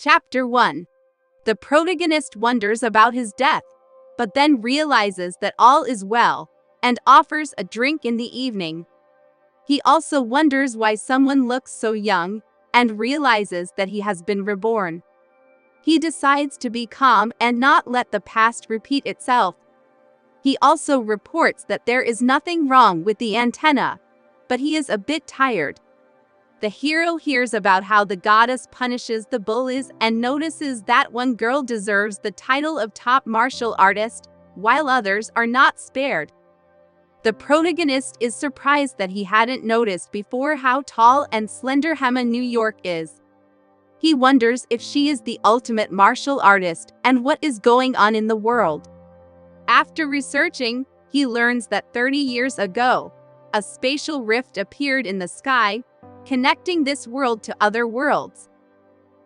Chapter 1. The protagonist wonders about his death, but then realizes that all is well, and offers a drink in the evening. He also wonders why someone looks so young, and realizes that he has been reborn. He decides to be calm and not let the past repeat itself. He also reports that there is nothing wrong with the antenna, but he is a bit tired. The hero hears about how the goddess punishes the bullies and notices that one girl deserves the title of top martial artist, while others are not spared. The protagonist is surprised that he hadn't noticed before how tall and slender Hema New York is. He wonders if she is the ultimate martial artist and what is going on in the world. After researching, he learns that 30 years ago, a spatial rift appeared in the sky, connecting this world to other worlds.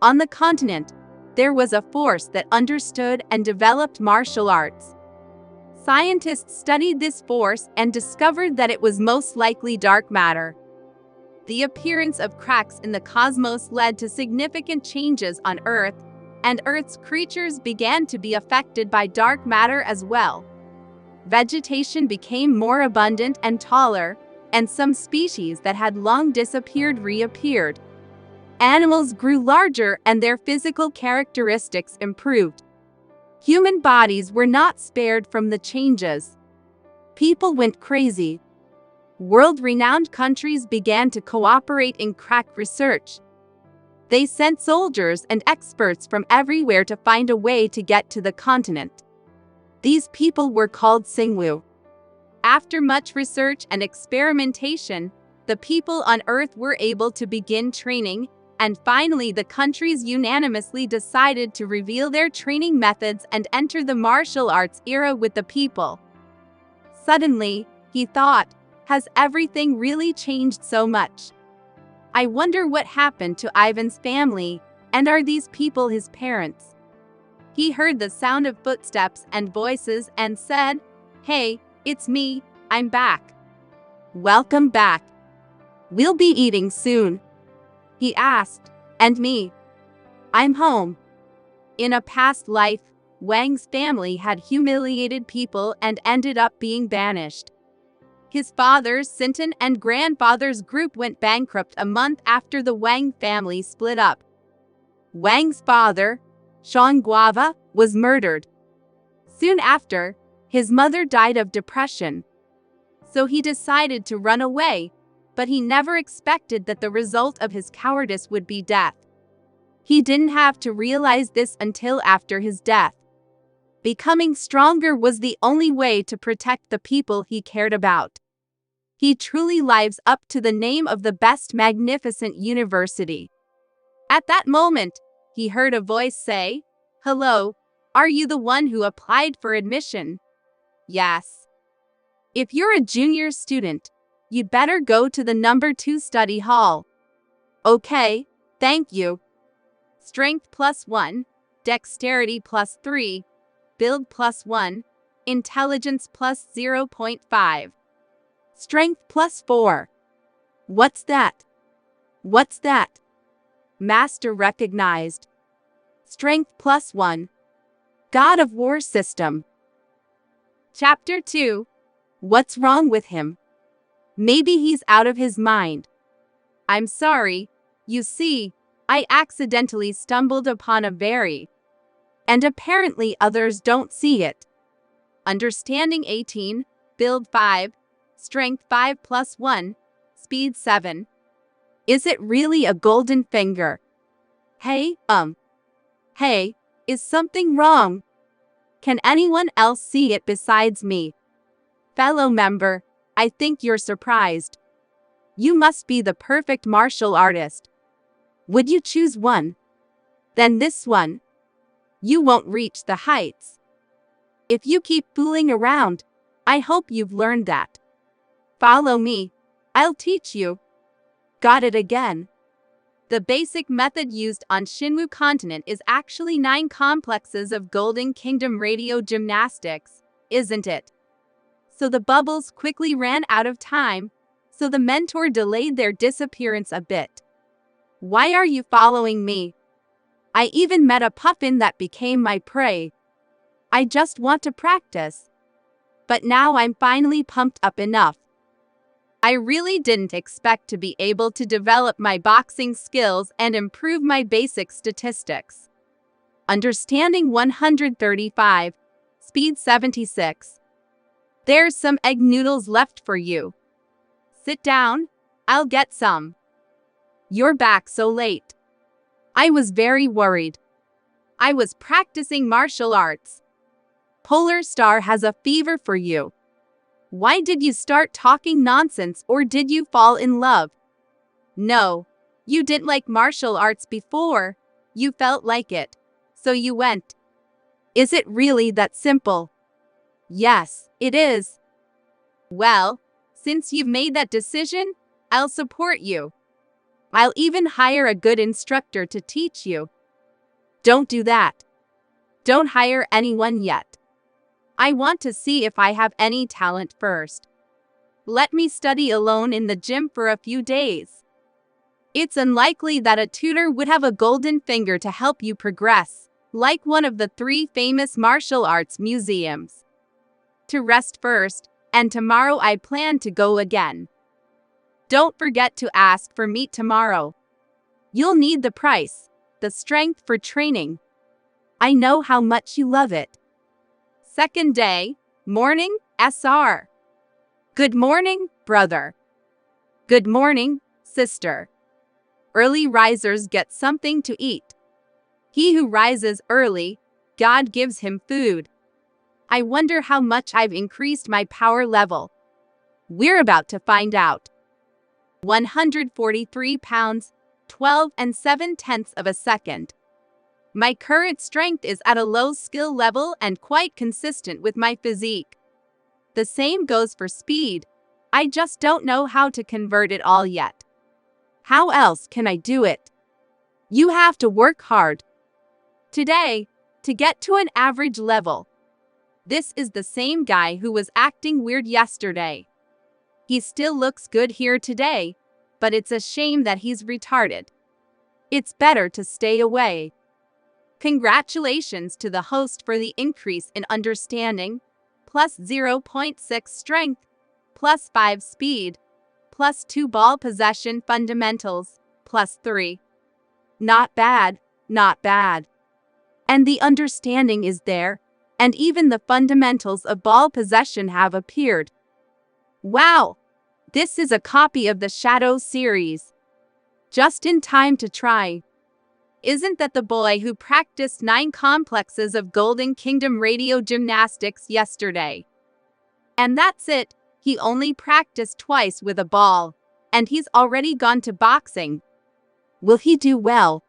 On the continent, there was a force that understood and developed martial arts. Scientists studied this force and discovered that it was most likely dark matter. The appearance of cracks in the cosmos led to significant changes on Earth, and Earth's creatures began to be affected by dark matter as well. Vegetation became more abundant and taller, and some species that had long disappeared reappeared. Animals grew larger and their physical characteristics improved. Human bodies were not spared from the changes. People went crazy. World-renowned countries began to cooperate in crack research. They sent soldiers and experts from everywhere to find a way to get to the continent. These people were called Singwu. After much research and experimentation, the people on Earth were able to begin training, and finally the countries unanimously decided to reveal their training methods and enter the martial arts era with the people. Suddenly, he thought, has everything really changed so much? I wonder what happened to Ivan's family, and are these people his parents? He heard the sound of footsteps and voices and said, "Hey, it's me, I'm back." "Welcome back. We'll be eating soon." He asked, "And me?" "I'm home." In a past life, Wang's family had humiliated people and ended up being banished. His father's Sinton and grandfather's group went bankrupt a month after the Wang family split up. Wang's father, Guava, was murdered. Soon after, his mother died of depression. So he decided to run away, but he never expected that the result of his cowardice would be death. He didn't have to realize this until after his death. Becoming stronger was the only way to protect the people he cared about. He truly lives up to the name of the best magnificent university. At that moment, he heard a voice say, "Hello, are you the one who applied for admission?" "Yes." "If you're a junior student, you'd better go to the number 2 study hall." "Okay, thank you." Strength +1, Dexterity +3, Build +1, Intelligence +0.5. Strength +4. What's that? What's that? Master recognized. Strength +1. God of War system. Chapter 2. What's wrong with him? Maybe he's out of his mind. "I'm sorry, you see, I accidentally stumbled upon a very..." And apparently others don't see it. Understanding 18, Build 5, Strength 5 +1, Speed 7. Is it really a golden finger? Hey, is something wrong? Can anyone else see it besides me? Fellow member, I think you're surprised. You must be the perfect martial artist. Would you choose one? Then this one. You won't reach the heights. If you keep fooling around, I hope you've learned that. Follow me. I'll teach you. Got it again. The basic method used on Shinwu continent is actually 9 complexes of Golden Kingdom radio gymnastics, isn't it? So the bubbles quickly ran out of time, so the mentor delayed their disappearance a bit. Why are you following me? I even met a puffin that became my prey. I just want to practice. But now I'm finally pumped up enough. I really didn't expect to be able to develop my boxing skills and improve my basic statistics. Understanding 135, speed 76. There's some egg noodles left for you. Sit down, I'll get some. You're back so late. I was very worried. I was practicing martial arts. Polar Star has a fever for you. Why did you start talking nonsense, or did you fall in love? No, you didn't like martial arts before. You felt like it. So you went. Is it really that simple? Yes, it is. Well, since you've made that decision, I'll support you. I'll even hire a good instructor to teach you. Don't do that. Don't hire anyone yet. I want to see if I have any talent first. Let me study alone in the gym for a few days. It's unlikely that a tutor would have a golden finger to help you progress, like one of the 3 famous martial arts museums. To rest first, and tomorrow I plan to go again. Don't forget to ask for meat tomorrow. You'll need the price, the strength for training. I know how much you love it. Second day, morning, SR. Good morning, brother. Good morning, sister. Early risers get something to eat. He who rises early, God gives him food. I wonder how much I've increased my power level. We're about to find out. 143 pounds, 12 and 7/10 of a second. My current strength is at a low skill level and quite consistent with my physique. The same goes for speed. I just don't know how to convert it all yet. How else can I do it? You have to work hard. Today, to get to an average level. This is the same guy who was acting weird yesterday. He still looks good here today, but it's a shame that he's retarded. It's better to stay away. Congratulations to the host for the increase in understanding, plus 0.6 strength, plus 5 speed, plus 2 ball possession fundamentals, plus 3. Not bad, not bad. And the understanding is there, and even the fundamentals of ball possession have appeared. Wow! This is a copy of the Shadow series. Just in time to try. Isn't that the boy who practiced 9 complexes of Golden Kingdom radio gymnastics yesterday? And that's it, he only practiced twice with a ball, and he's already gone to boxing. Will he do well?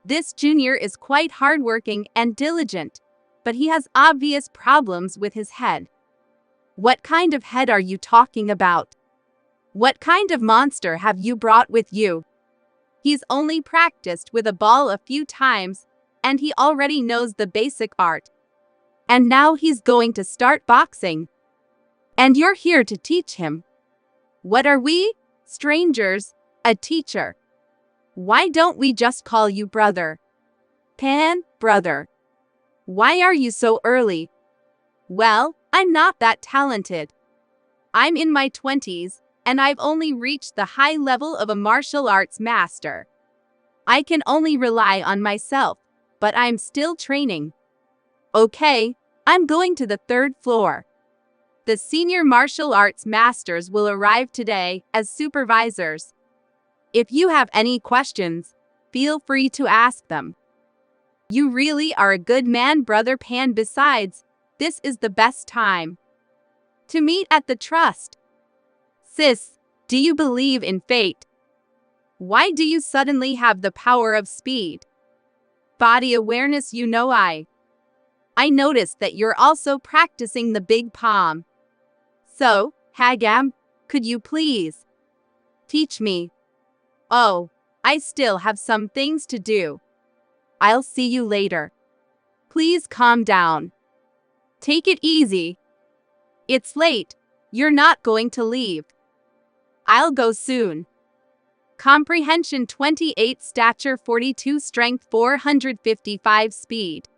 This junior is quite hardworking and diligent, but he has obvious problems with his head. What kind of head are you talking about? What kind of monster have you brought with you? He's only practiced with a ball a few times, and he already knows the basic art. And now he's going to start boxing. And you're here to teach him. What are we? Strangers, a teacher. Why don't we just call you brother? Pan, brother. Why are you so early? Well, I'm not that talented. I'm in my 20s, and I've only reached the high level of a martial arts master. I can only rely on myself, but I'm still training. Okay, I'm going to the 3rd floor. The senior martial arts masters will arrive today as supervisors. If you have any questions, feel free to ask them. You really are a good man, Brother Pan. Besides, this is the best time to meet at the trust. Sis, do you believe in fate? Why do you suddenly have the power of speed? Body awareness, you know. I noticed that you're also practicing the big palm. So, Hagam, could you please teach me? Oh, I still have some things to do. I'll see you later. Please calm down. Take it easy. It's late. You're not going to leave. I'll go soon. Comprehension 28, stature 42, strength 455, speed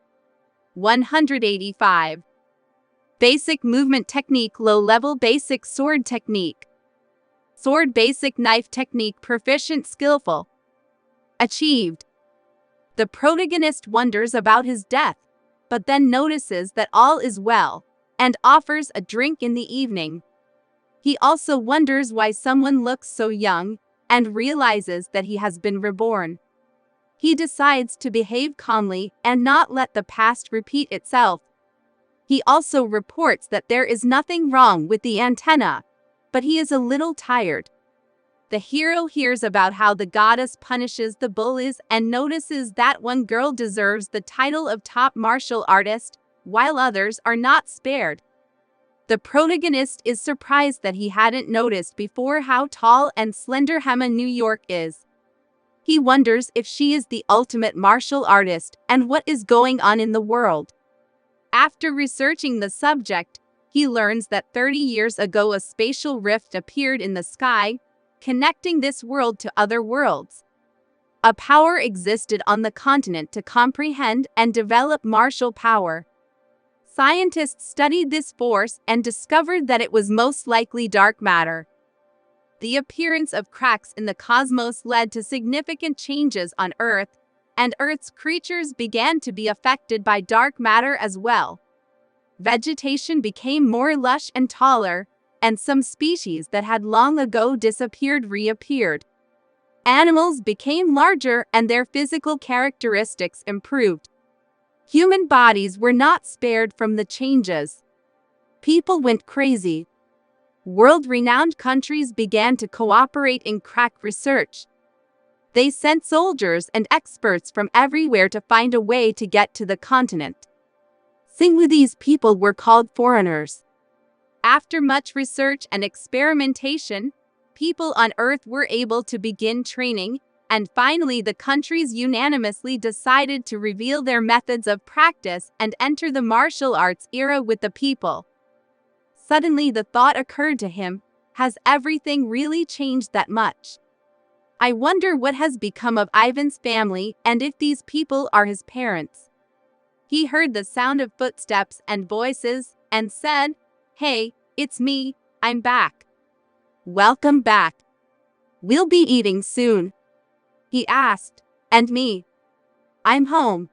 185. Basic movement technique, low level, basic sword technique. Sword, basic knife technique, proficient, skillful. Achieved. The protagonist wonders about his death, but then notices that all is well, and offers a drink in the evening. He also wonders why someone looks so young, and realizes that he has been reborn. He decides to behave calmly and not let the past repeat itself. He also reports that there is nothing wrong with the antenna, but he is a little tired. The hero hears about how the goddess punishes the bullies and notices that one girl deserves the title of top martial artist, while others are not spared. The protagonist is surprised that he hadn't noticed before how tall and slender Hema New York is. He wonders if she is the ultimate martial artist and what is going on in the world. After researching the subject, he learns that 30 years ago a spatial rift appeared in the sky, connecting this world to other worlds. A power existed on the continent to comprehend and develop martial power. Scientists studied this force and discovered that it was most likely dark matter. The appearance of cracks in the cosmos led to significant changes on Earth, and Earth's creatures began to be affected by dark matter as well. Vegetation became more lush and taller, and some species that had long ago disappeared reappeared. Animals became larger and their physical characteristics improved. Human bodies were not spared from the changes. People went crazy. World-renowned countries began to cooperate in crack research. They sent soldiers and experts from everywhere to find a way to get to the continent. Some of these people were called foreigners. After much research and experimentation, people on Earth were able to begin training, and finally the countries unanimously decided to reveal their methods of practice and enter the martial arts era with the people. Suddenly the thought occurred to him, has everything really changed that much? I wonder what has become of Ivan's family and if these people are his parents. He heard the sound of footsteps and voices and said, "Hey, it's me, I'm back." "Welcome back. We'll be eating soon," he asked. "And me? I'm home."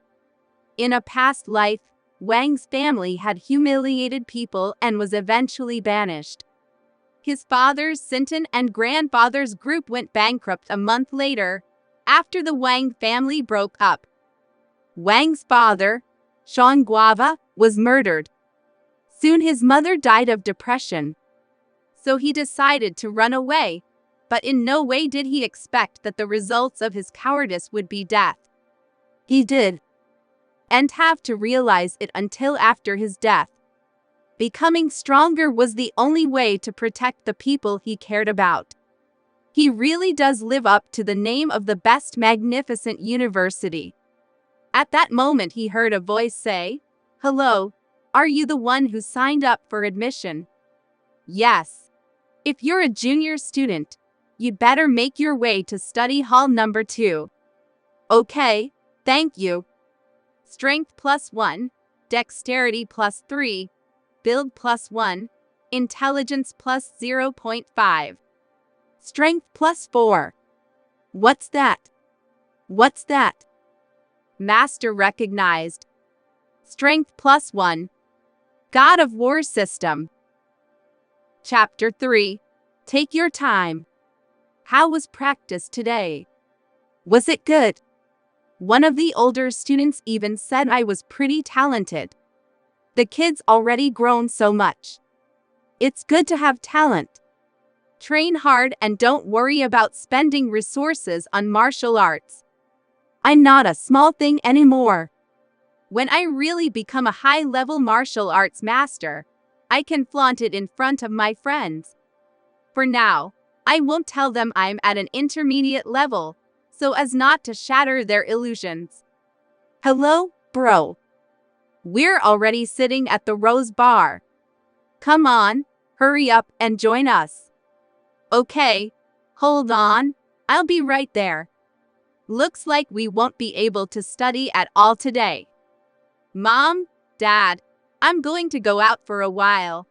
In a past life, Wang's family had humiliated people and was eventually banished. His father's Sinton and grandfather's group went bankrupt a month later, after the Wang family broke up. Wang's father, Guava, was murdered. Soon his mother died of depression. So he decided to run away, but in no way did he expect that the results of his cowardice would be death. He did, and have to realize it until after his death. Becoming stronger was the only way to protect the people he cared about. He really does live up to the name of the best magnificent university. At that moment he heard a voice say, "Hello, are you the one who signed up for admission?" "Yes. If you're a junior student, you'd better make your way to study hall number 2. "Okay, thank you." Strength +1, Dexterity +3, Build +1, Intelligence +0.5. Strength +4. What's that? What's that? Master recognized. Strength +1. God of War system. Chapter 3. Take your time. How was practice today? Was it good? One of the older students even said I was pretty talented. The kid's already grown so much. It's good to have talent. Train hard and don't worry about spending resources on martial arts. I'm not a small thing anymore. When I really become a high-level martial arts master, I can flaunt it in front of my friends. For now, I won't tell them I'm at an intermediate level, so as not to shatter their illusions. Hello, bro. We're already sitting at the Rose Bar. Come on, hurry up and join us. Okay, hold on. I'll be right there. Looks like we won't be able to study at all today. Mom, Dad, I'm going to go out for a while.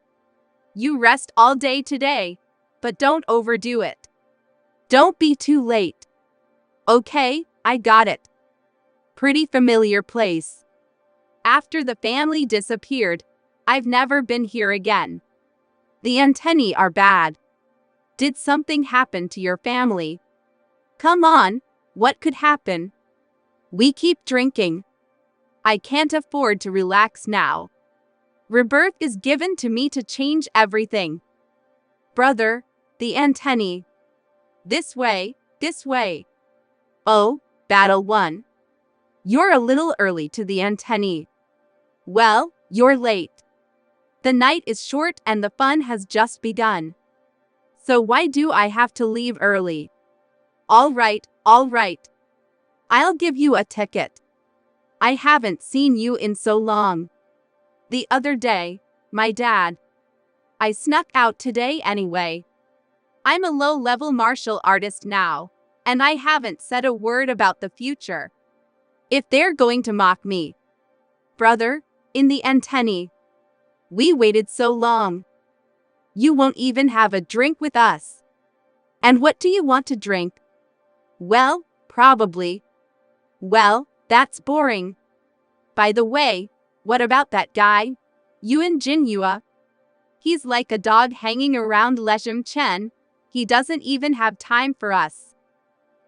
You rest all day today, but don't overdo it. Don't be too late. Okay, I got it. Pretty familiar place. After the family disappeared, I've never been here again. The antennae are bad. Did something happen to your family? Come on, what could happen? We keep drinking. I can't afford to relax now. Rebirth is given to me to change everything. Brother, the antennae. This way, this way. Oh, battle 1. You're a little early to the antennae. Well, you're late. The night is short and the fun has just begun. So why do I have to leave early? All right, all right. I'll give you a ticket. I haven't seen you in so long. The other day, my dad. I snuck out today anyway. I'm a low-level martial artist now, and I haven't said a word about the future. If they're going to mock me. Brother, in the antennae. We waited so long. You won't even have a drink with us. And what do you want to drink? Well, probably. Well, that's boring. By the way, what about that guy? Yuan Jinyua? He's like a dog hanging around Lesham Chen. He doesn't even have time for us.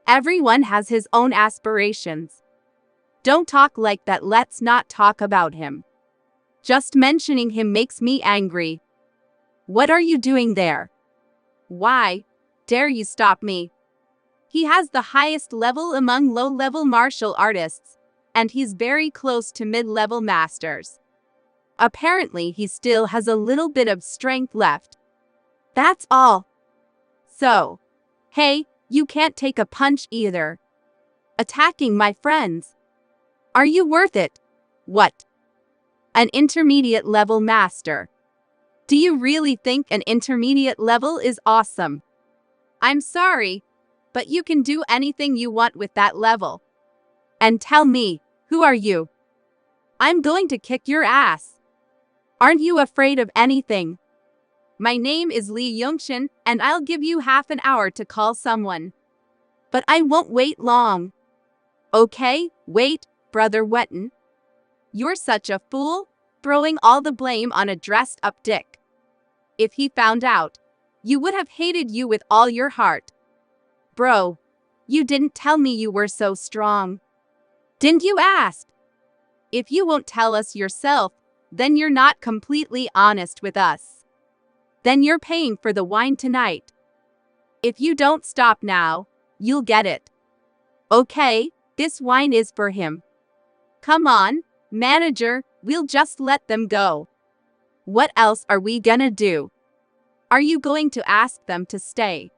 Everyone has his own aspirations. Don't talk like that. Let's not talk about him. Just mentioning him makes me angry. What are you doing there? Why dare you stop me? He has the highest level among low-level martial artists, and he's very close to mid-level masters. Apparently, he still has a little bit of strength left. That's all. So, hey, you can't take a punch either. Attacking my friends. Are you worth it? What? An intermediate level master. Do you really think an intermediate level is awesome? I'm sorry, but you can do anything you want with that level. And tell me, who are you? I'm going to kick your ass. Aren't you afraid of anything? My name is Li Yongshin, and I'll give you half an hour to call someone. But I won't wait long. Okay, wait, Brother Wetton. You're such a fool, throwing all the blame on a dressed-up dick. If he found out, you would have hated you with all your heart. Bro, you didn't tell me you were so strong. Didn't you ask? If you won't tell us yourself, then you're not completely honest with us. Then you're paying for the wine tonight. If you don't stop now, you'll get it. Okay, this wine is for him. Come on, manager, we'll just let them go. What else are we gonna do? Are you going to ask them to stay?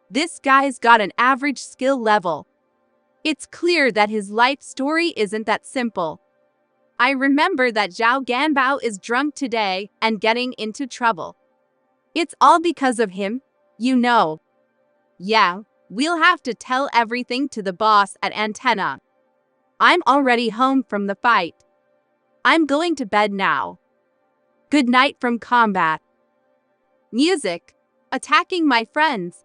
This guy's got an average skill level. It's clear that his life story isn't that simple. I remember that Zhao Ganbao is drunk today and getting into trouble. It's all because of him, you know. Yeah, we'll have to tell everything to the boss at Antenna. I'm already home from the fight. I'm going to bed now. Good night from combat. Music. Attacking my friends.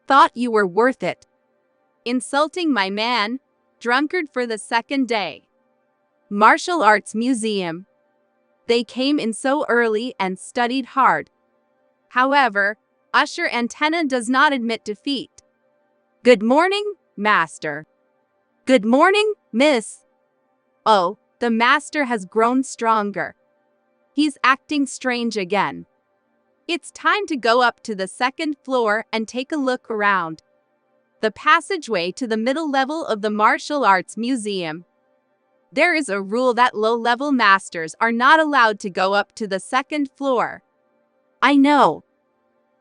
Thought you were worth it. Insulting my man. Drunkard for the second day. Martial Arts Museum. They came in so early and studied hard. However, Usher Antenna does not admit defeat. Good morning, Master. Good morning, Miss. Oh, the Master has grown stronger. He's acting strange again. It's time to go up to the second floor and take a look around. The passageway to the middle level of the Martial Arts Museum. There is a rule that low-level masters are not allowed to go up to the second floor. I know.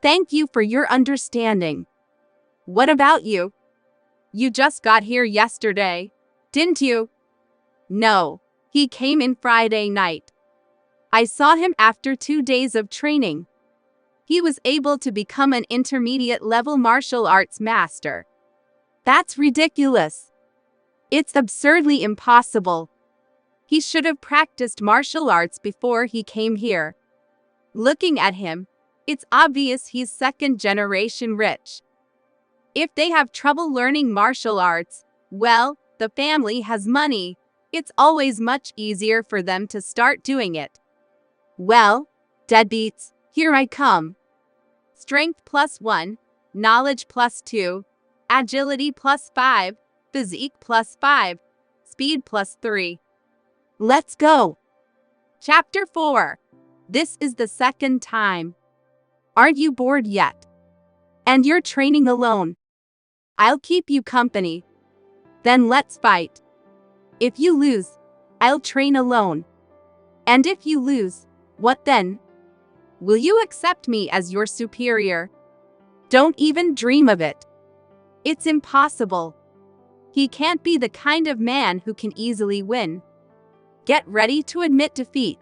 Thank you for your understanding. What about you? You just got here yesterday, didn't you? No, he came in Friday night. I saw him after 2 days of training. He was able to become an intermediate level martial arts master. That's ridiculous. It's absurdly impossible. He should have practiced martial arts before he came here. Looking at him, it's obvious he's second-generation rich. If they have trouble learning martial arts, well, the family has money. It's always much easier for them to start doing it. Well, deadbeats, here I come. Strength +1, knowledge +2, agility +5, physique +5, speed +3. Let's go! Chapter 4. This is the second time. Aren't you bored yet? And you're training alone. I'll keep you company. Then let's fight. If you lose, I'll train alone. And if you lose, what then? Will you accept me as your superior? Don't even dream of it. It's impossible. He can't be the kind of man who can easily win. Get ready to admit defeat.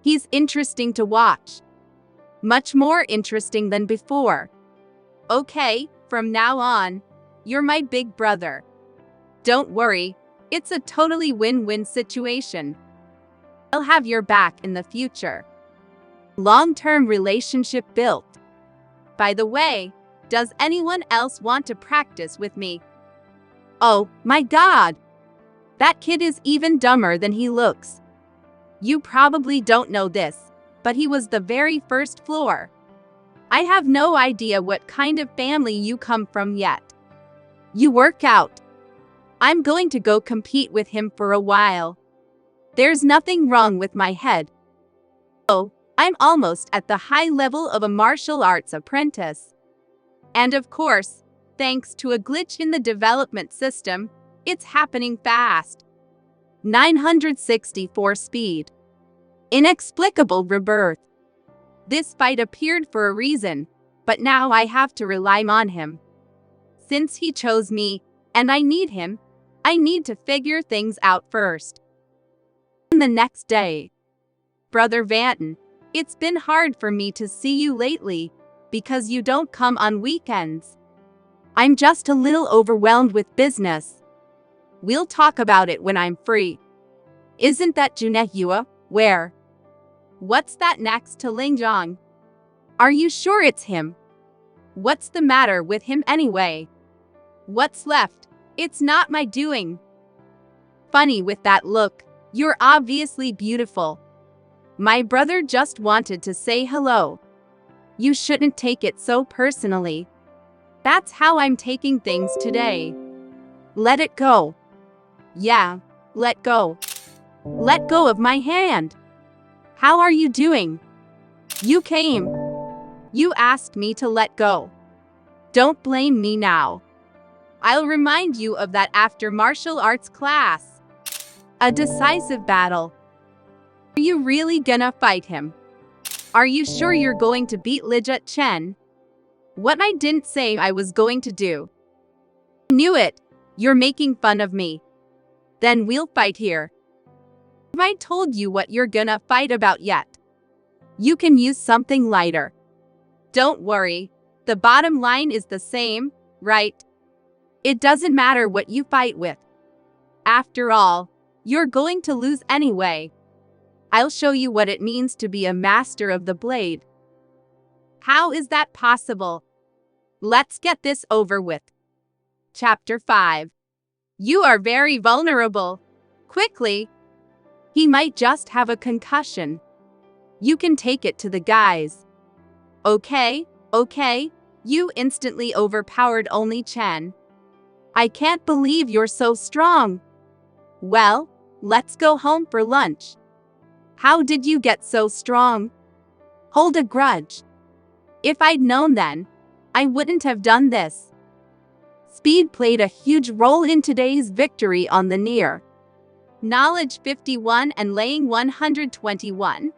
He's interesting to watch. Much more interesting than before. Okay, from now on, you're my big brother. Don't worry, it's a totally win-win situation. I'll have your back in the future. Long-term relationship built. By the way, does anyone else want to practice with me? Oh, my God! That kid is even dumber than he looks. You probably don't know this, but he was the very first floor. I have no idea what kind of family you come from yet. You work out. I'm going to go compete with him for a while. There's nothing wrong with my head. Oh, I'm almost at the high level of a martial arts apprentice. And of course, thanks to a glitch in the development system, it's happening fast. 964 speed. Inexplicable rebirth. This fight appeared for a reason, but now I have to rely on him. Since he chose me, and I need him, I need to figure things out first. The next day. Brother Vanton, it's been hard for me to see you lately, because you don't come on weekends. I'm just a little overwhelmed with business. We'll talk about it when I'm free. Isn't that Junehua? Where? What's that next to Lingjong? Are you sure it's him? What's the matter with him anyway? What's left? It's not my doing. Funny with that look, you're obviously beautiful. My brother just wanted to say hello. You shouldn't take it so personally. That's how I'm taking things today. Let it go. Yeah, let go. Let go of my hand. How are you doing? You came. You asked me to let go. Don't blame me now. I'll remind you of that after martial arts class. A decisive battle. Are you really gonna fight him? Are you sure you're going to beat Lijut Chen? What I didn't say I was going to do. I knew it. You're making fun of me. Then we'll fight here. Have I told you what you're gonna fight about yet? You can use something lighter. Don't worry. The bottom line is the same, right? It doesn't matter what you fight with. After all, you're going to lose anyway. I'll show you what it means to be a master of the blade. How is that possible? Let's get this over with. Chapter 5. You are very vulnerable. Quickly. He might just have a concussion. You can take it to the guys. Okay, you instantly overpowered only Chen. I can't believe you're so strong. Well, let's go home for lunch. How did you get so strong? Hold a grudge. If I'd known then, I wouldn't have done this. Speed played a huge role in today's victory on the Nier. Knowledge 51 and laying 121.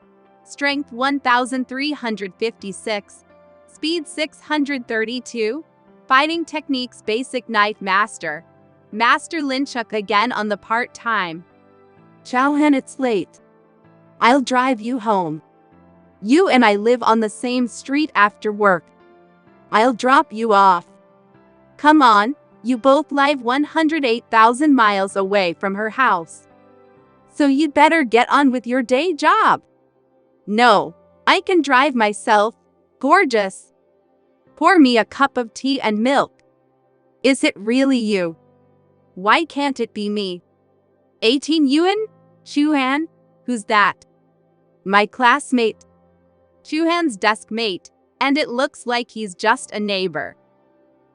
Strength 1356. Speed 632. Fighting techniques basic knife master. Master Linchuk again on the part-time. Chowhan, it's late. I'll drive you home. You and I live on the same street after work. I'll drop you off. Come on, You both live 108,000 miles away from her house. So you'd better get on with your day job. No, I can drive myself. Gorgeous. Pour me a cup of tea and milk. Is it really you? Why can't it be me? 18 Yuan? Chuhan? Who's that? My classmate. Chuhan's desk mate, and it looks like he's just a neighbor.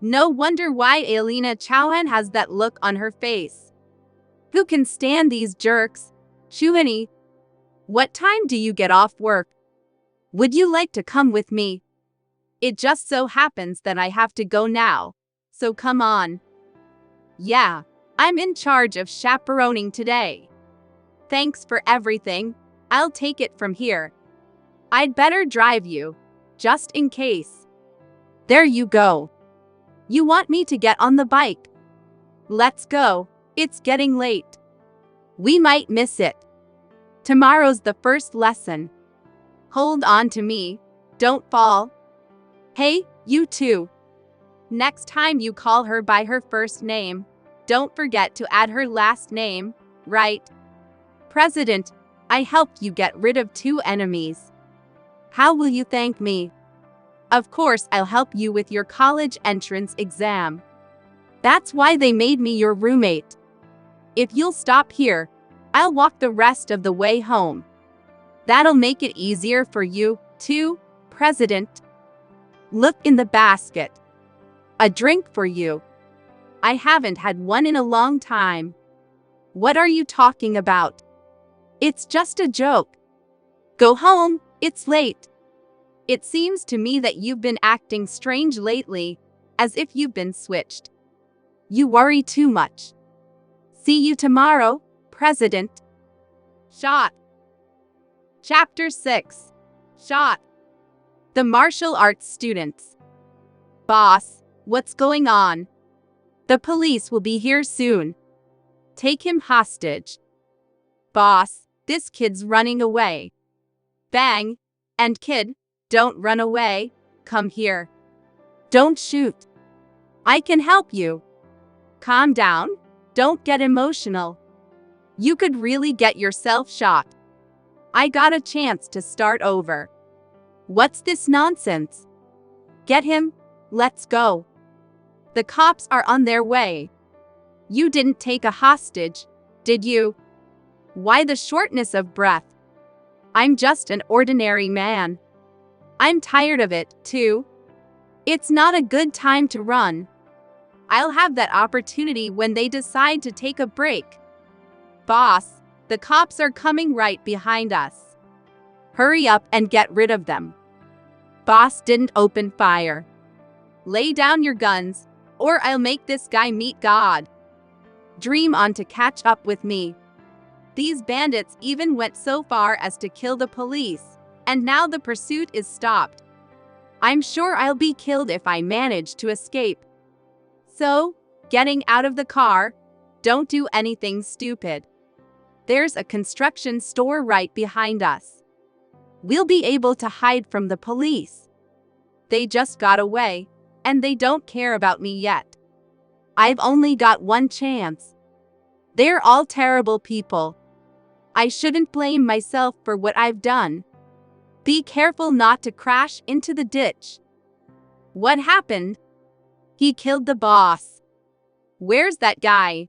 No wonder why Elena Chauhan has that look on her face. Who can stand these jerks? Chuhani, what time do you get off work? Would you like to come with me? It just so happens that I have to go now, so come on. Yeah, I'm in charge of chaperoning today. Thanks for everything. I'll take it from here. I'd better drive you, just in case. There you go. You want me to get on the bike? Let's go. It's getting late. We might miss it. Tomorrow's the first lesson. Hold on to me. Don't fall. Hey, you two. Next time you call her by her first name, don't forget to add her last name, right? President, I helped you get rid of 2 enemies. How will you thank me? Of course, I'll help you with your college entrance exam. That's why they made me your roommate. If you'll stop here, I'll walk the rest of the way home. That'll make it easier for you, too, President. Look in the basket. A drink for you. I haven't had one in a long time. What are you talking about? It's just a joke. Go home, it's late. It seems to me that you've been acting strange lately, as if you've been switched. You worry too much. See you tomorrow, President. Shot. Chapter 6. Shot. The martial arts students. Boss, what's going on? The police will be here soon. Take him hostage. Boss, this kid's running away. Bang. And kid, don't run away. Come here. Don't shoot. I can help you. Calm down. Don't get emotional. You could really get yourself shot. I got a chance to start over. What's this nonsense? Get him. Let's go. The cops are on their way. You didn't take a hostage, did you? Why the shortness of breath? I'm just an ordinary man. I'm tired of it, too. It's not a good time to run. I'll have that opportunity when they decide to take a break. Boss, the cops are coming right behind us. Hurry up and get rid of them. Boss didn't open fire. Lay down your guns, or I'll make this guy meet God. Dream on to catch up with me. These bandits even went so far as to kill the police, and now the pursuit is stopped. I'm sure I'll be killed if I manage to escape. So, getting out of the car, don't do anything stupid. There's a construction store right behind us. We'll be able to hide from the police. They just got away, and they don't care about me yet. I've only got one chance. They're all terrible people. I shouldn't blame myself for what I've done. Be careful not to crash into the ditch. What happened? He killed the boss. Where's that guy?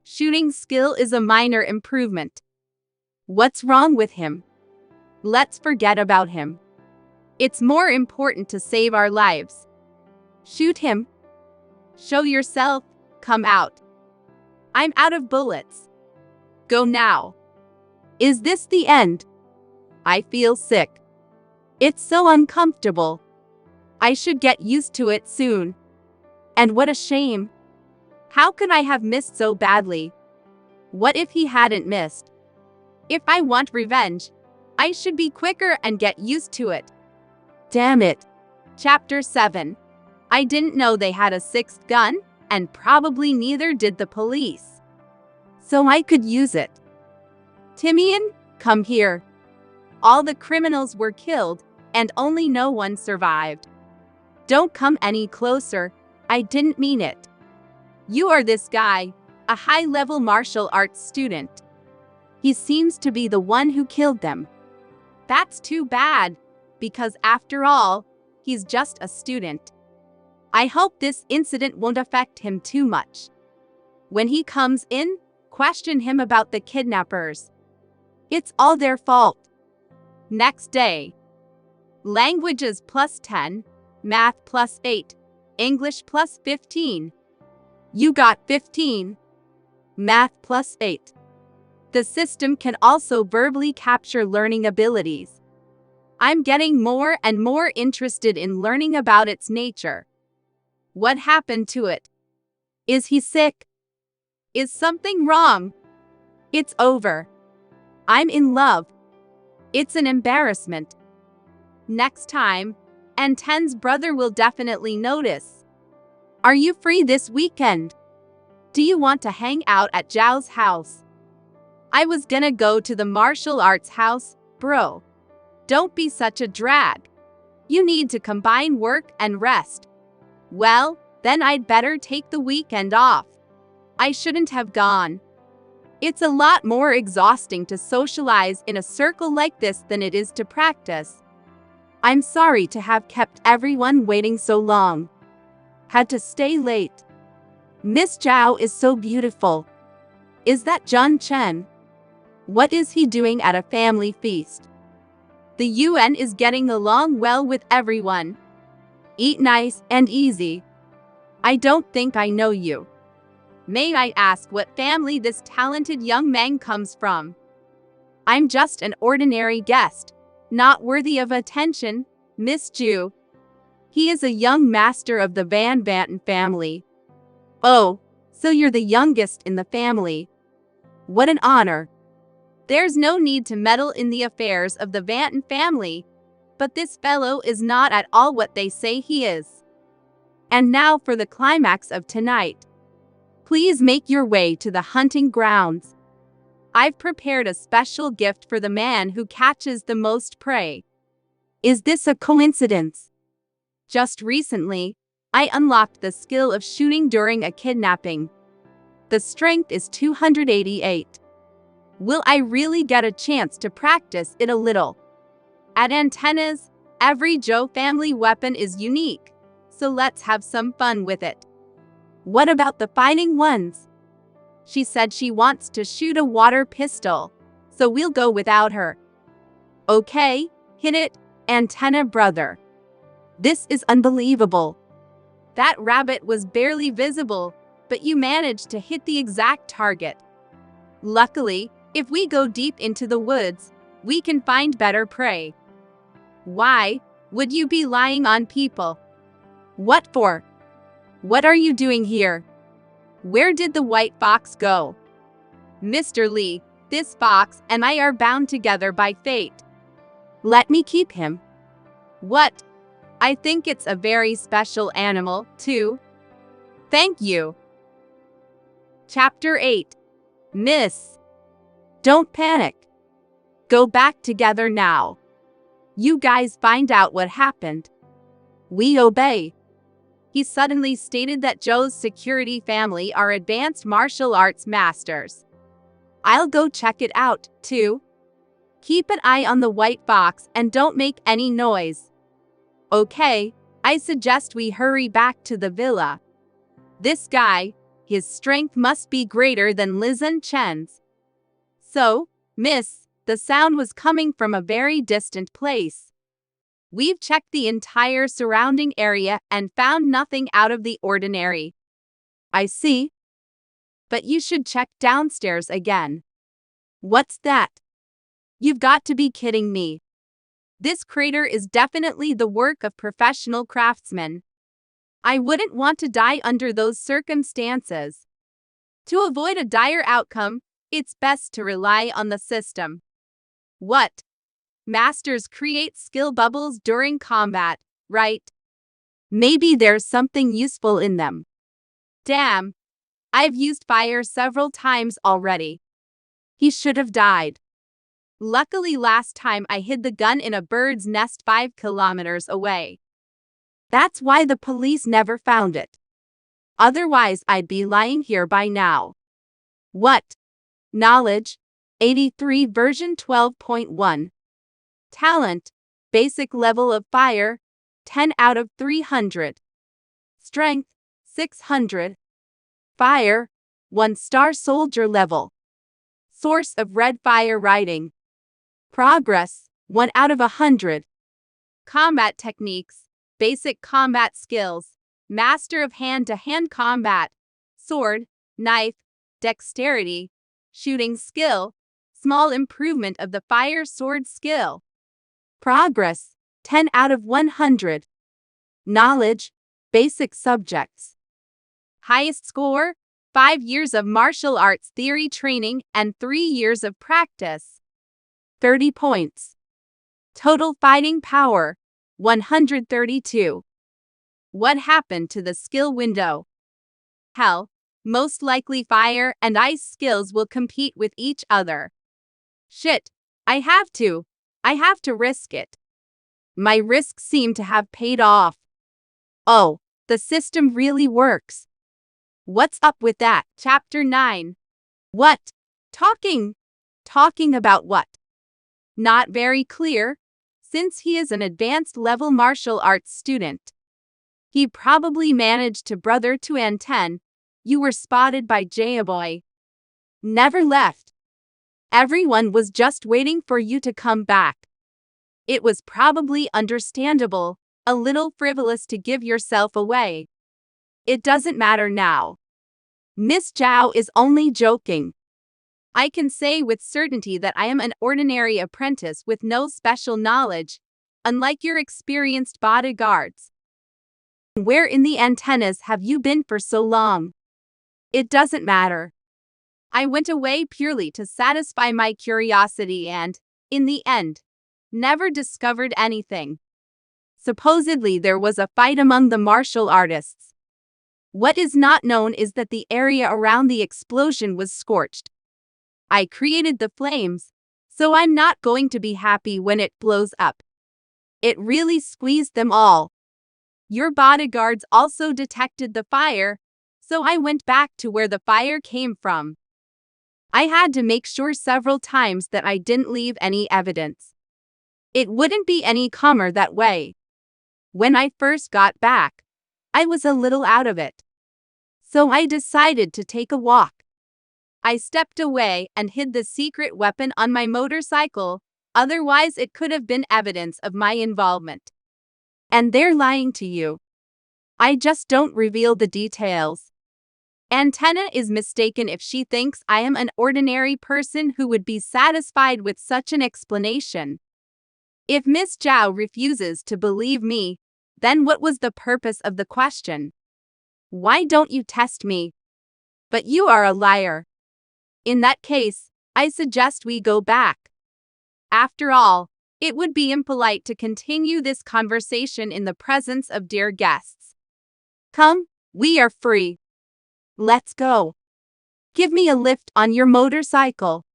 Shooting skill is a minor improvement. What's wrong with him? Let's forget about him. It's more important to save our lives. Shoot him. Show yourself. Come out. I'm out of bullets. Go now. Is this the end? I feel sick. It's so uncomfortable. I should get used to it soon. And what a shame. How could I have missed so badly? What if he hadn't missed? If I want revenge, I should be quicker and get used to it. Damn it. Chapter 7. I didn't know they had a 6th gun, and probably neither did the police. So I could use it. Timian, come here. All the criminals were killed, and only no one survived. Don't come any closer. I didn't mean it. You are this guy, a high-level martial arts student. He seems to be the one who killed them. That's too bad, because after all, he's just a student. I hope this incident won't affect him too much. When he comes in, question him about the kidnappers. It's all their fault. Next day. Languages +10, math +8, English +15. You got 15. Math +8. The system can also verbally capture learning abilities. I'm getting more and more interested in learning about its nature. What happened to it? Is he sick? Is something wrong? It's over. I'm in love. It's an embarrassment. Next time, and Ten's brother will definitely notice. Are you free this weekend? Do you want to hang out at Zhao's house? I was gonna go to the martial arts house, bro. Don't be such a drag. You need to combine work and rest. Well, then I'd better take the weekend off. I shouldn't have gone. It's a lot more exhausting to socialize in a circle like this than it is to practice. I'm sorry to have kept everyone waiting so long. Had to stay late. Miss Zhao is so beautiful. Is that John Chen? What is he doing at a family feast? The UN is getting along well with everyone. Eat nice and easy. I don't think I know you. May I ask what family this talented young man comes from? I'm just an ordinary guest, not worthy of attention, Miss Zhu. He is a young master of the Van Banten family. Oh, so you're the youngest in the family. What an honor. There's no need to meddle in the affairs of the Banten family, but this fellow is not at all what they say he is. And now for the climax of tonight. Please make your way to the hunting grounds. I've prepared a special gift for the man who catches the most prey. Is this a coincidence? Just recently, I unlocked the skill of shooting during a kidnapping. The strength is 288. Will I really get a chance to practice it a little? At Antennas, every Zhou family weapon is unique, so let's have some fun with it. What about the fighting ones? She said she wants to shoot a water pistol, so we'll go without her. Okay, hit it, Antenna brother. This is unbelievable. That rabbit was barely visible, but you managed to hit the exact target. Luckily, if we go deep into the woods, we can find better prey. Why would you be lying on people? What for? What are you doing here? Where did the white fox go? Mr. Li, this fox and I are bound together by fate. Let me keep him. What? I think it's a very special animal, too. Thank you. Chapter 8. Miss. Don't panic. Go back together now. You guys find out what happened. We obey. He suddenly stated that Zhou's security family are advanced martial arts masters. I'll go check it out, too. Keep an eye on the white fox and don't make any noise. Okay, I suggest we hurry back to the villa. This guy, his strength must be greater than Lizhen Chen's. So, miss, the sound was coming from a very distant place. We've checked the entire surrounding area and found nothing out of the ordinary. I see. But you should check downstairs again. What's that? You've got to be kidding me. This crater is definitely the work of professional craftsmen. I wouldn't want to die under those circumstances. To avoid a dire outcome, it's best to rely on the system. What? Masters create skill bubbles during combat, right? Maybe there's something useful in them. Damn. I've used fire several times already. He should have died. Luckily last time I hid the gun in a bird's nest 5 kilometers away. That's why the police never found it. Otherwise, I'd be lying here by now. What? Knowledge, 83 version 12.1. Talent, basic level of fire, 10 out of 300. Strength, 600. Fire, 1-star soldier level. Source of red fire writing. Progress, 1 out of 100. Combat techniques, basic combat skills, master of hand-to-hand combat, sword, knife, dexterity, shooting skill, small improvement of the fire sword skill. Progress, 10 out of 100. Knowledge, basic subjects. Highest score, 5 years of martial arts theory training and 3 years of practice. 30 points. Total fighting power, 132. What happened to the skill window? Hell, most likely fire and ice skills will compete with each other. Shit, I have to risk it. My risks seem to have paid off. Oh, the system really works. What's up with that? Chapter 9. What? Talking about what? Not very clear, since he is an advanced level martial arts student. He probably managed to brother to Anten. You were spotted by Jayaboy. Never left. Everyone was just waiting for you to come back. It was probably understandable, a little frivolous to give yourself away. It doesn't matter now. Miss Zhao is only joking. I can say with certainty that I am an ordinary apprentice with no special knowledge, unlike your experienced bodyguards. Where in the antennas have you been for so long? It doesn't matter. I went away purely to satisfy my curiosity and, in the end, never discovered anything. Supposedly there was a fight among the martial artists. What is not known is that the area around the explosion was scorched. I created the flames, so I'm not going to be happy when it blows up. It really squeezed them all. Your bodyguards also detected the fire, so I went back to where the fire came from. I had to make sure several times that I didn't leave any evidence. It wouldn't be any calmer that way. When I first got back, I was a little out of it. So I decided to take a walk. I stepped away and hid the secret weapon on my motorcycle, otherwise it could have been evidence of my involvement. And they're lying to you. I just don't reveal the details. Antenna is mistaken if she thinks I am an ordinary person who would be satisfied with such an explanation. If Miss Zhao refuses to believe me, then what was the purpose of the question? Why don't you test me? But you are a liar. In that case, I suggest we go back. After all, it would be impolite to continue this conversation in the presence of dear guests. Come, we are free. Let's go. Give me a lift on your motorcycle.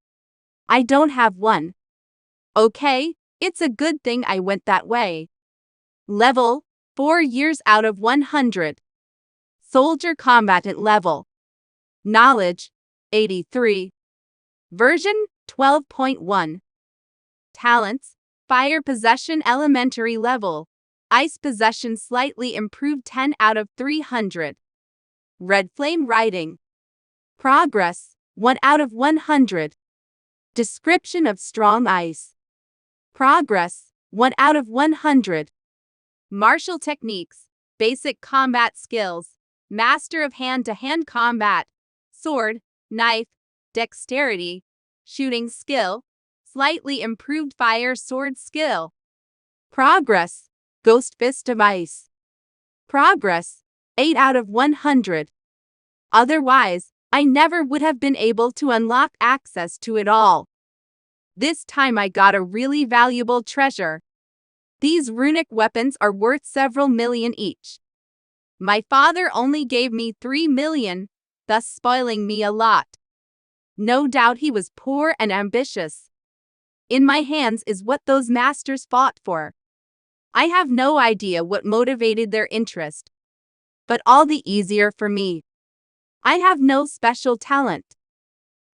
I don't have one. Okay, it's a good thing I went that way. Level, 4 years out of 100. Soldier combatant level. Knowledge, 83. Version, 12.1. Talents, fire possession elementary level. Ice possession slightly improved 10 out of 300. Red flame writing. Progress, 1 out of 100. Description of strong ice. Progress, 1 out of 100. Martial techniques, basic combat skills, master of hand-to-hand combat, sword, knife, dexterity, shooting skill, slightly improved fire sword skill. Progress, ghost fist of ice. Progress, 8 out of 100. Otherwise, I never would have been able to unlock access to it all. This time I got a really valuable treasure. These runic weapons are worth several million each. My father only gave me 3 million, thus spoiling me a lot. No doubt he was poor and ambitious. In my hands is what those masters fought for. I have no idea what motivated their interest. but all the easier for me. I have no special talent.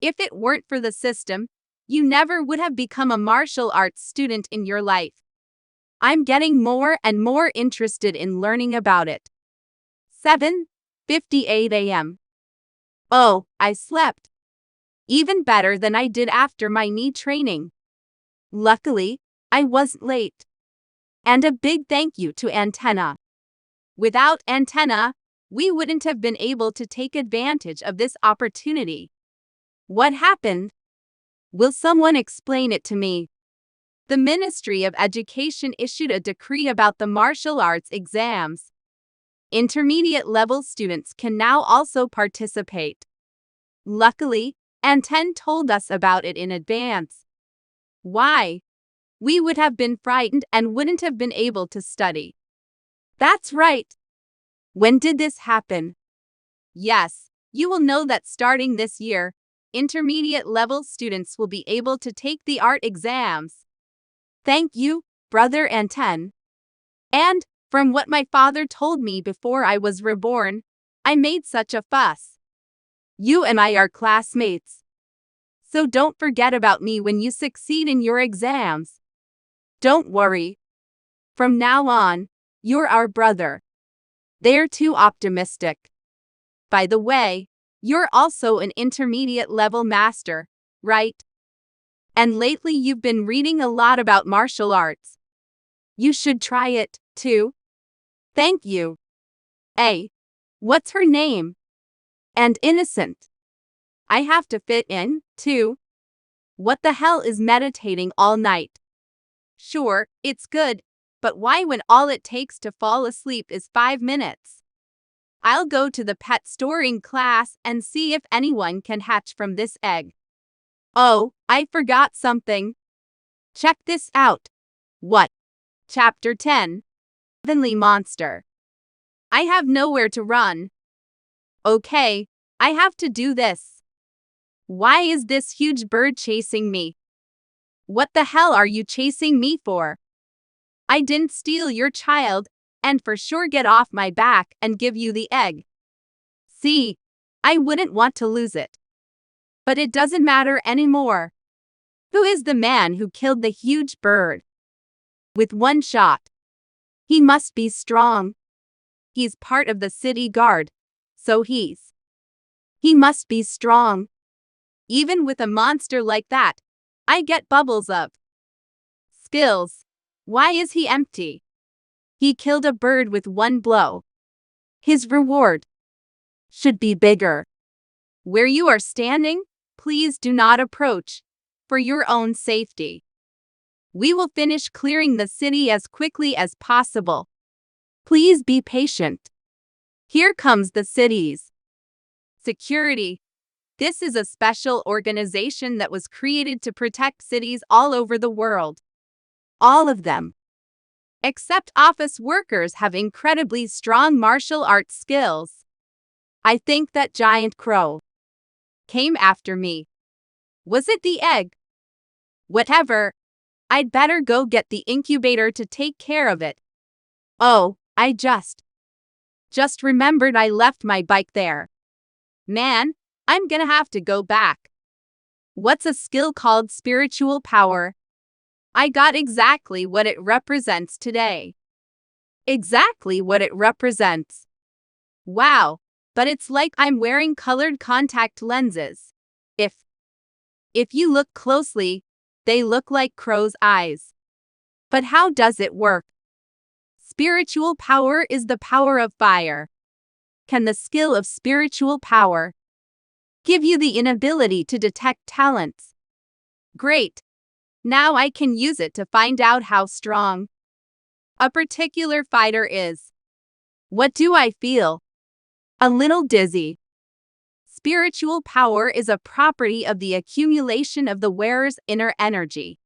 If it weren't for the system, you never would have become a martial arts student in your life. I'm getting more and more interested in learning about it. 7:58 a.m. Oh, I slept. Even better than I did after my knee training. Luckily, I wasn't late. And a big thank you to Antenna. Without Antenna, we wouldn't have been able to take advantage of this opportunity. What happened? Will someone explain it to me? The Ministry of Education issued a decree about the martial arts exams. Intermediate level students can now also participate. Luckily, Anten told us about it in advance. Why? We would have been frightened and wouldn't have been able to study. That's right. When did this happen? Yes, you will know that starting this year, intermediate level students will be able to take the art exams. Thank you, Brother Anten. And, from what my father told me before I was reborn, I made such a fuss. You and I are classmates. So don't forget about me when you succeed in your exams. Don't worry. From now on, you're our brother. They're too optimistic. By the way, you're also an intermediate level master, right? And lately you've been reading a lot about martial arts. You should try it, too. Thank you. Hey, what's her name? And Innocent. I have to fit in, too. What the hell is meditating all night? Sure, it's good, but why when all it takes to fall asleep is 5 minutes? I'll go to the pet storing class and see if anyone can hatch from this egg. Oh, I forgot something. Check this out. What? Chapter 10. Heavenly Monster. I have nowhere to run. Okay, I have to do this. Why is this huge bird chasing me? What the hell are you chasing me for? I didn't steal your child, and for sure get off my back and give you the egg. See, I wouldn't want to lose it. But it doesn't matter anymore. Who is the man who killed the huge bird? With one shot. He must be strong. He's part of the city guard, so he must be strong. Even with a monster like that, I get bubbles of skills. Why is he empty? He killed a bird with one blow. His reward should be bigger. Where you are standing, please do not approach, for your own safety. We will finish clearing the city as quickly as possible. Please be patient. Here comes the city's security. This is a special organization that was created to protect cities all over the world. All of them, except office workers, have incredibly strong martial arts skills. I think that giant crow came after me. Was it the egg? Whatever. I'd better go get the incubator to take care of it. Oh, I just remembered I left my bike there. Man, I'm gonna have to go back. What's a skill called spiritual power? I got exactly what it represents today. Exactly what it represents. Wow, but it's like I'm wearing colored contact lenses. If you look closely, they look like crow's eyes. But how does it work? Spiritual power is the power of fire. Can the skill of spiritual power give you the inability to detect talents? Great. Now I can use it to find out how strong a particular fighter is. What do I feel? A little dizzy. Spiritual power is a property of the accumulation of the wearer's inner energy.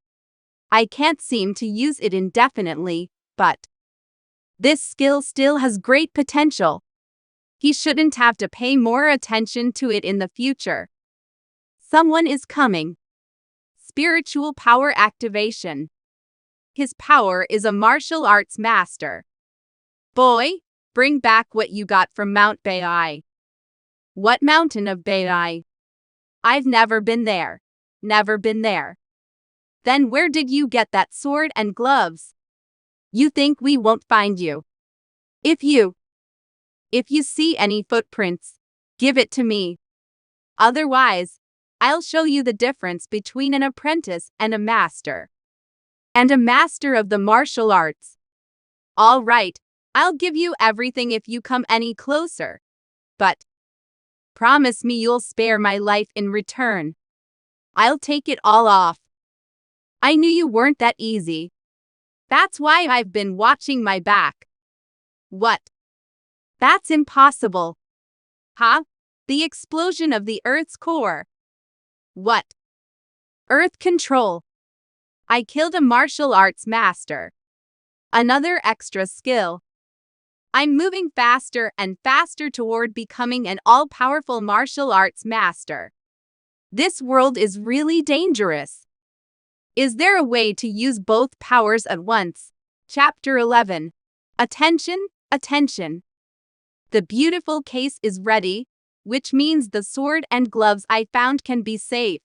I can't seem to use it indefinitely, but this skill still has great potential. He shouldn't have to pay more attention to it in the future. Someone is coming. Spiritual power activation. His power is a martial arts master. Boy, Bring back what you got from Mount Bai. What mountain of Bai? I've never been there. Never been there. Then where did you get that sword and gloves? You think we won't find you? If you see any footprints, give it to me. Otherwise, I'll show you the difference between an apprentice and a master. And a master of the martial arts. All right, I'll give you everything if you come any closer. But promise me you'll spare my life in return. I'll take it all off. I knew you weren't that easy. That's why I've been watching my back. What? That's impossible. Huh? The explosion of the Earth's core. What? Earth control. I killed a martial arts master. Another extra skill. I'm moving faster and faster toward becoming an all-powerful martial arts master. This world is really dangerous. Is there a way to use both powers at once? Chapter 11. Attention, attention. The beautiful case is ready, which means the sword and gloves I found can be safe.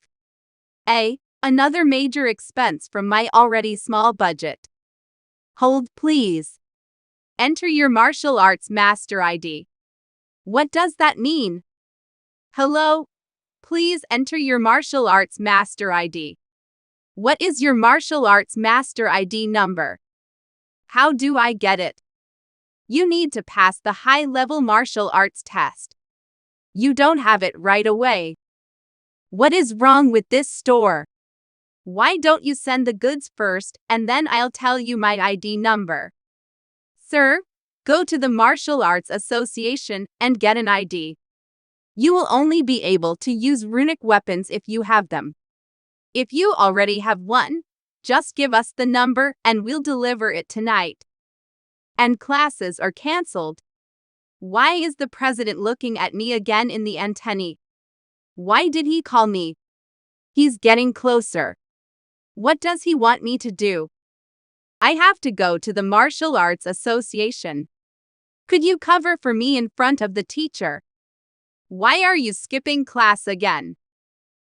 Another major expense from my already small budget. Hold please. Enter your martial arts master ID. What does that mean? Hello? Please enter your martial arts master ID. What is your martial arts master ID number? How do I get it? You need to pass the high-level martial arts test. You don't have it right away. What is wrong with this store? Why don't you send the goods first and then I'll tell you my ID number? Sir, go to the Martial Arts Association and get an ID. You will only be able to use runic weapons if you have them. If you already have one, just give us the number and we'll deliver it tonight. And classes are cancelled. Why is the president looking at me again in the antennae? Why did he call me? He's getting closer. What does he want me to do? I have to go to the Martial Arts Association. Could you cover for me in front of the teacher? Why are you skipping class again?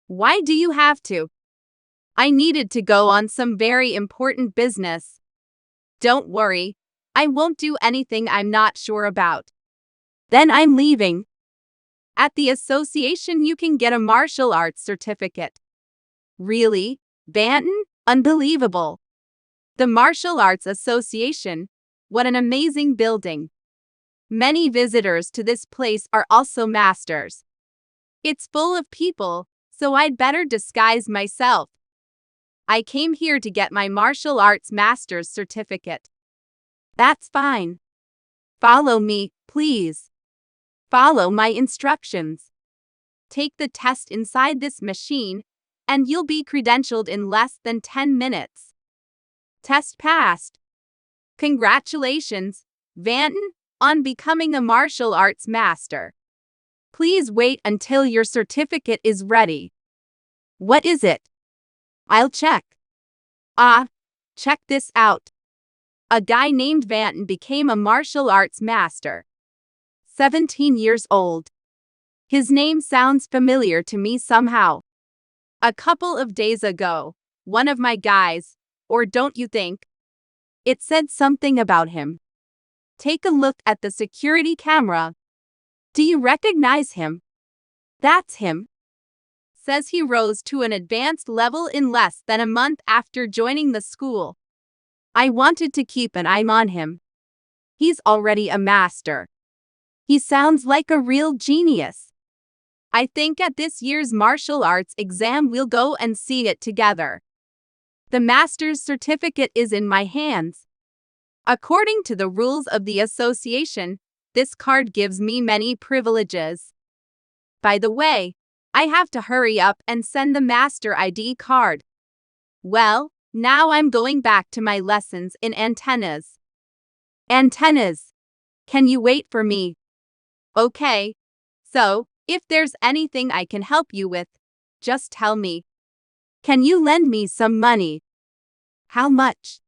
Why do you have to? I needed to go on some very important business. Don't worry, I won't do anything I'm not sure about. Then I'm leaving. At the association you can get a martial arts certificate. Really? Banton? Unbelievable. The Martial Arts Association, what an amazing building. Many visitors to this place are also masters. It's full of people, so I'd better disguise myself. I came here to get my martial arts master's certificate. That's fine. Follow me, please. Follow my instructions. Take the test inside this machine, and you'll be credentialed in less than 10 minutes. Test passed. Congratulations, Vanton, on becoming a martial arts master. Please wait until your certificate is ready. What is it? I'll check. Check this out. A guy named Vanton became a martial arts master. 17 years old. His name sounds familiar to me somehow. A couple of days ago, one of my guys, or don't you think? It said something about him. Take a look at the security camera. Do you recognize him? That's him. Says he rose to an advanced level in less than a month after joining the school. I wanted to keep an eye on him. He's already a master. He sounds like a real genius. I think at this year's martial arts exam we'll go and see it together. The master's certificate is in my hands. According to the rules of the association, this card gives me many privileges. By the way, I have to hurry up and send the master ID card. Well, now I'm going back to my lessons in antennas. Antennas. Can you wait for me? Okay. So, if there's anything I can help you with, just tell me. Can you lend me some money? How much?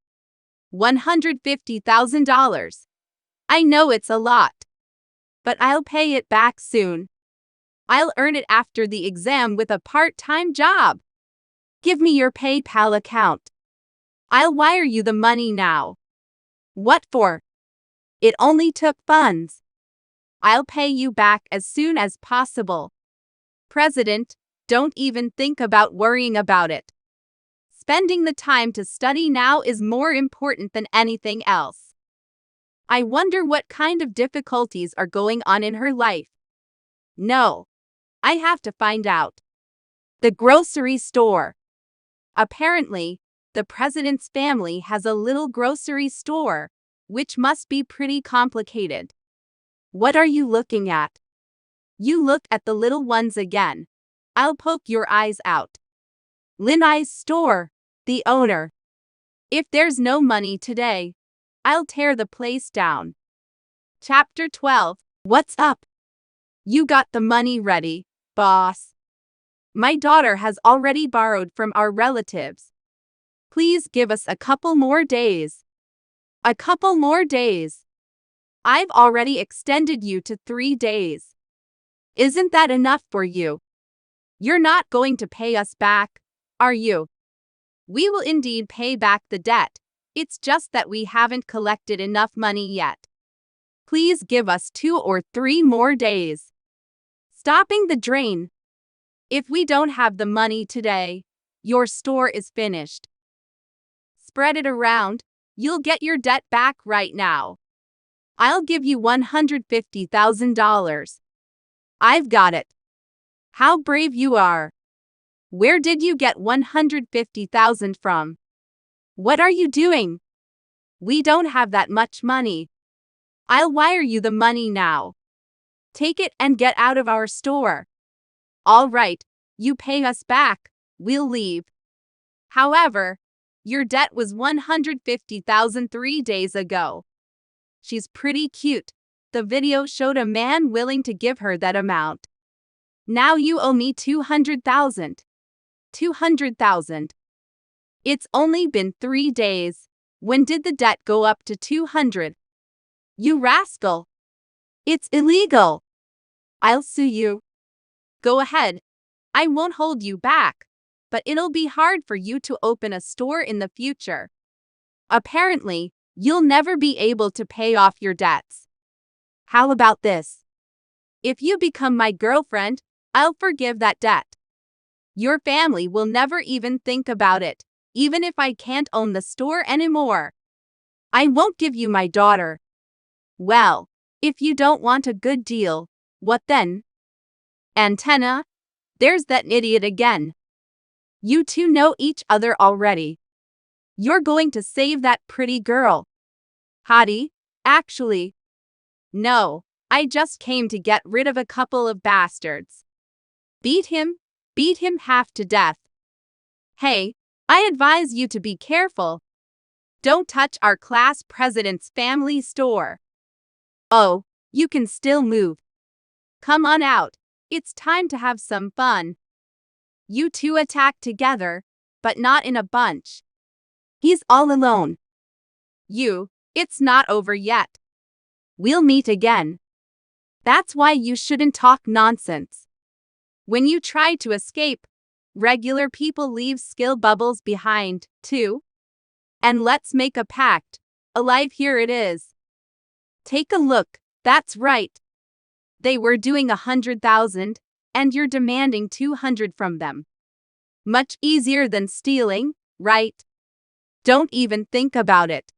$150,000. I know it's a lot, but I'll pay it back soon. I'll earn it after the exam with a part-time job. Give me your PayPal account. I'll wire you the money now. What for? It only took funds. I'll pay you back as soon as possible. President, don't even think about worrying about it. Spending the time to study now is more important than anything else. I wonder what kind of difficulties are going on in her life. No, I have to find out. The grocery store. Apparently, the president's family has a little grocery store, which must be pretty complicated. What are you looking at? You look at the little ones again. I'll poke your eyes out. Linai's store, the owner. If there's no money today, I'll tear the place down. Chapter 12. What's up? You got the money ready, boss. My daughter has already borrowed from our relatives. Please give us a couple more days. A couple more days. I've already extended you to 3 days. Isn't that enough for you? You're not going to pay us back, are you? We will indeed pay back the debt. It's just that we haven't collected enough money yet. Please give us 2 or 3 more days. Stopping the drain. If we don't have the money today, your store is finished. Spread it around. You'll get your debt back right now. I'll give you $150,000. I've got it. How brave you are. Where did you get $150,000 from? What are you doing? We don't have that much money. I'll wire you the money now. Take it and get out of our store. All right, you pay us back, we'll leave. However, your debt was $150,000 3 days ago. She's pretty cute. The video showed a man willing to give her that amount. Now you owe me $200,000. $200,000. It's only been 3 days. When did the debt go up to 200? You rascal. It's illegal. I'll sue you. Go ahead. I won't hold you back, but it'll be hard for you to open a store in the future. Apparently, you'll never be able to pay off your debts. How about this? If you become my girlfriend, I'll forgive that debt. Your family will never even think about it, even if I can't own the store anymore. I won't give you my daughter. Well, if you don't want a good deal, what then? Antenna? There's that idiot again. You two know each other already. You're going to save that pretty girl. Hottie, actually. No, I just came to get rid of a couple of bastards. Beat him half to death. Hey, I advise you to be careful. Don't touch our class president's family store. Oh, you can still move. Come on out. It's time to have some fun. You two attack together, but not in a bunch. He's all alone. It's not over yet. We'll meet again. That's why you shouldn't talk nonsense. When you try to escape, regular people leave skill bubbles behind, too. And let's make a pact. Alive, here it is. Take a look, that's right. They were doing 100,000, and you're demanding 200 from them. Much easier than stealing, right? Don't even think about it.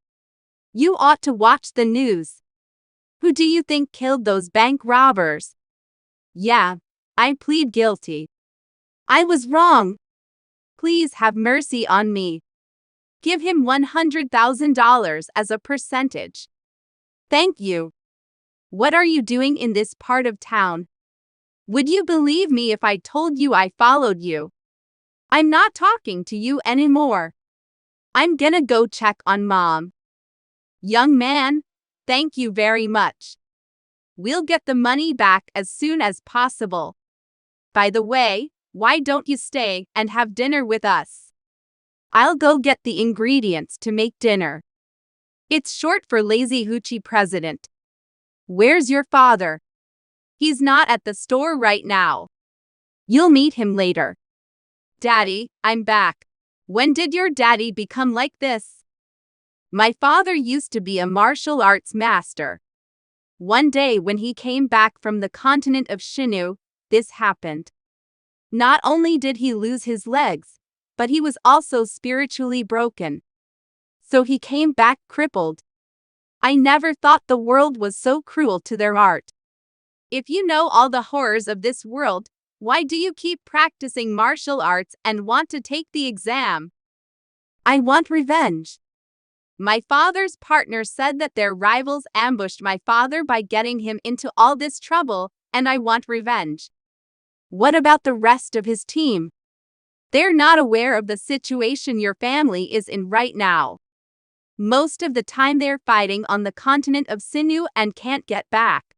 You ought to watch the news. Who do you think killed those bank robbers? Yeah, I plead guilty. I was wrong. Please have mercy on me. Give him $100,000 as a percentage. Thank you. What are you doing in this part of town? Would you believe me if I told you I followed you? I'm not talking to you anymore. I'm gonna go check on Mom. Young man, thank you very much. We'll get the money back as soon as possible. By the way, why don't you stay and have dinner with us? I'll go get the ingredients to make dinner. It's short for Lazy Hoochie President. Where's your father? He's not at the store right now. You'll meet him later. Daddy, I'm back. When did your daddy become like this? My father used to be a martial arts master. One day when he came back from the continent of Shinu, this happened. Not only did he lose his legs, but he was also spiritually broken. So he came back crippled. I never thought the world was so cruel to their art. If you know all the horrors of this world, why do you keep practicing martial arts and want to take the exam? I want revenge. My father's partner said that their rivals ambushed my father by getting him into all this trouble, and I want revenge. What about the rest of his team? They're not aware of the situation your family is in right now. Most of the time they're fighting on the continent of Sinu and can't get back.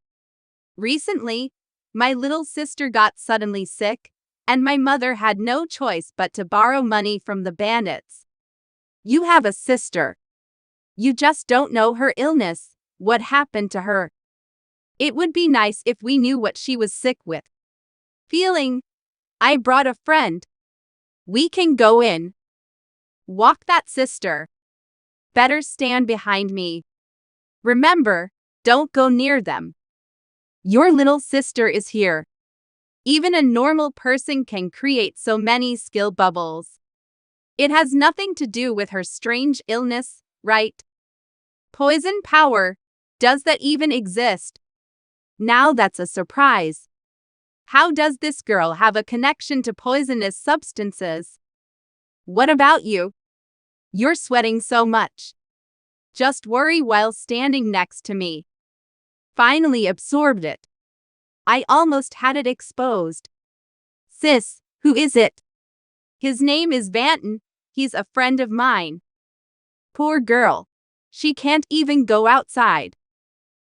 Recently, my little sister got suddenly sick, and my mother had no choice but to borrow money from the bandits. You have a sister. You just don't know her illness, what happened to her. It would be nice if we knew what she was sick with. Feeling. I brought a friend. We can go in. Walk that sister. Better stand behind me. Remember, don't go near them. Your little sister is here. Even a normal person can create so many skill bubbles. It has nothing to do with her strange illness, right? Poison power, does that even exist? Now that's a surprise. How does this girl have a connection to poisonous substances? What about you? You're sweating so much. Just worry while standing next to me. Finally absorbed it. I almost had it exposed. Sis, who is it? His name is Vanton, he's a friend of mine. Poor girl. She can't even go outside.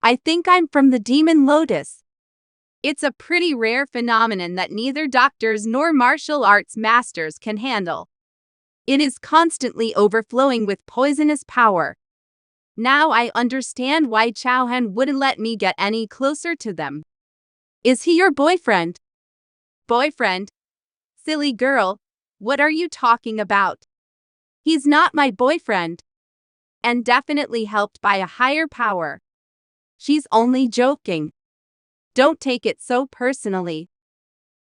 I think I'm from the Demon Lotus. It's a pretty rare phenomenon that neither doctors nor martial arts masters can handle. It is constantly overflowing with poisonous power. Now I understand why Chowhan wouldn't let me get any closer to them. Is he your boyfriend? Boyfriend? Silly girl, what are you talking about? He's not my boyfriend. And definitely helped by a higher power. She's only joking. Don't take it so personally.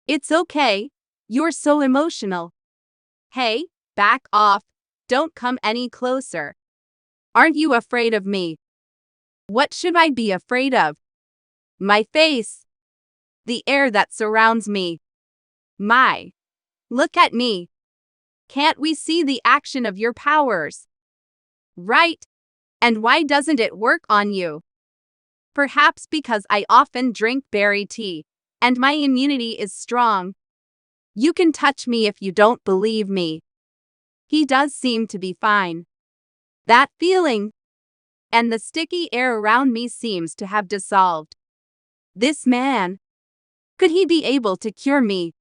It's okay, you're so emotional. Hey, back off, don't come any closer. Aren't you afraid of me? What should I be afraid of? My face. The air that surrounds me. Look at me. Can't we see the action of your powers? Right. And why doesn't it work on you? Perhaps because I often drink berry tea, and my immunity is strong. You can touch me if you don't believe me. He does seem to be fine. That feeling. And the sticky air around me seems to have dissolved. This man. Could he be able to cure me?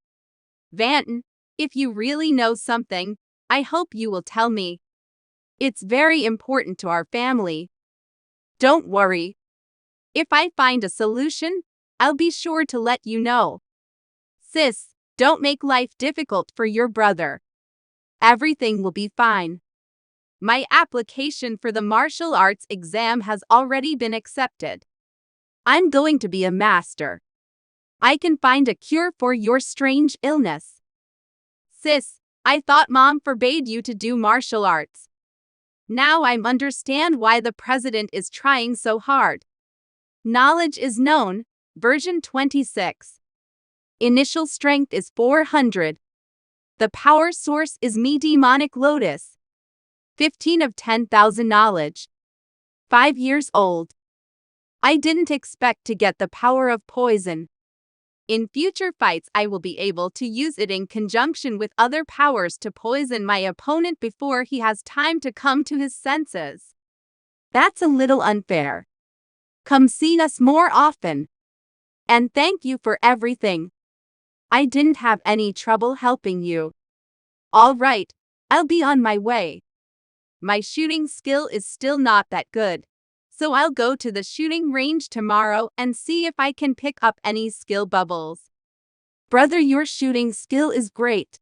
Vanton, if you really know something, I hope you will tell me. It's very important to our family. Don't worry. If I find a solution, I'll be sure to let you know. Sis, don't make life difficult for your brother. Everything will be fine. My application for the martial arts exam has already been accepted. I'm going to be a master. I can find a cure for your strange illness. Sis, I thought Mom forbade you to do martial arts. Now I understand why the president is trying so hard. Knowledge is known, version 26. Initial strength is 400. The power source is me demonic lotus. 15 of 10,000 knowledge. 5 years old. I didn't expect to get the power of poison. In future fights I will be able to use it in conjunction with other powers to poison my opponent before he has time to come to his senses. That's a little unfair. Come see us more often. And thank you for everything. I didn't have any trouble helping you. All right, I'll be on my way. My shooting skill is still not that good, So I'll go to the shooting range tomorrow and see if I can pick up any skill bubbles. Brother, your shooting skill is great.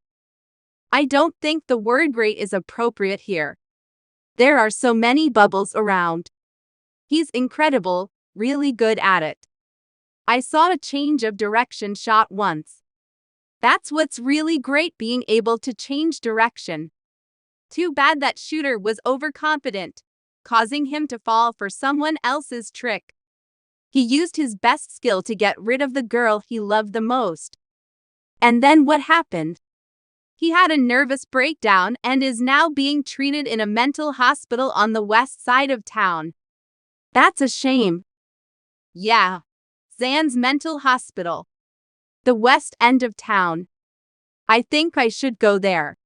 I don't think the word great is appropriate here. There are so many bubbles around. He's incredible, really good at it. I saw a change of direction shot once. That's what's really great, being able to change direction. Too bad that shooter was overconfident, causing him to fall for someone else's trick. He used his best skill to get rid of the girl he loved the most. And then what happened? He had a nervous breakdown and is now being treated in a mental hospital on the west side of town. That's a shame. Yeah. Zan's mental hospital. The west end of town. I think I should go there.